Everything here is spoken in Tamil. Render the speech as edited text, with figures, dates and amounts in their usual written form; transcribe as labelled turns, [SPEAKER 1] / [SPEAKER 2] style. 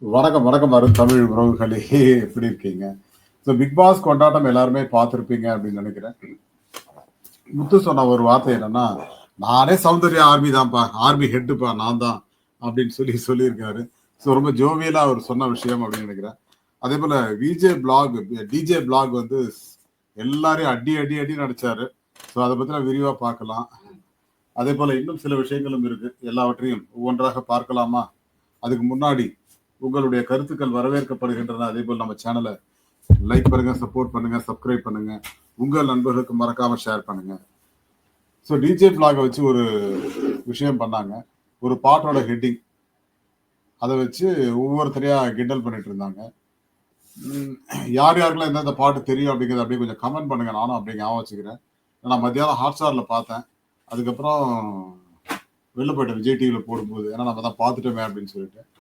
[SPEAKER 1] வணக்கம், வணக்கம் அருந்தமிழ் உறவுகளே! எப்படி இருக்கீங்க? ஸோ பிக் பாஸ் கொண்டாட்டம் எல்லாருமே பார்த்திருப்பீங்க அப்படின்னு நெனைக்கிறேன். முத்து சொன்ன ஒரு வார்த்தை என்னன்னா, "நானே சௌந்தர்யா ஆர்மி தான்ப்பா. ஆர்மி ஹெட்டுப்பா நான் தான்." அப்படின்னு சொல்லியிருக்காரு. ஸோ ரொம்ப ஜோவியலா அவர் சொன்ன விஷயம் அப்படின்னு நெனைக்கிறேன். அதேபோல டிஜே பிளாக் வந்து எல்லாரையும் அடி, அடி, அடின்னு அடிச்சாரு. ஸோ அத பத்தின விரிவா பார்க்கலாம். அதேபோல இன்னும் சில விஷயங்களும் இருக்கு. எல்லாவற்றையும் ஒவ்வொன்றாக பார்க்கலாமா? அதுக்கு முன்னாடி உங்களுடைய கருத்துக்கள் வரவேற்கப்படுகின்றன. அதேபோல் நம்ம சேனல லைக் பண்ணுங்க, சப்போர்ட் பண்ணுங்க, சப்ஸ்கிரைப் பண்ணுங்க. உங்கள் நண்பர்களுக்கு மறக்காம ஷேர் பண்ணுங்க. ஸோ டிஜே பிளாக வச்சு ஒரு விஷயம் பண்ணாங்க. ஒரு பாட்டோட ஹெட்டிங். அத வச்சு ஒவ்வொருத்தரையா கிண்டல் பண்ணிட்டு இருந்தாங்க. ம் யார் யாருக்கெல்லாம் எந்தெந்த பாட்டு தெரியும் அப்படிங்கிறத அப்படியே கொஞ்சம் கமெண்ட் பண்ணுங்க. நானும் அப்படியே ஞாபகம் வச்சுக்கிறேன். நான் மத்தியானம் ஹாட்ஸ்டார்ல பார்த்தேன். அதுக்கப்புறம் வெளில போயிட்டேன் விஜய் டிவில போடும்போது. ஏன்னா நம்ம தான் பார்த்துட்டோமே அப்படின்னு சொல்லிட்டு.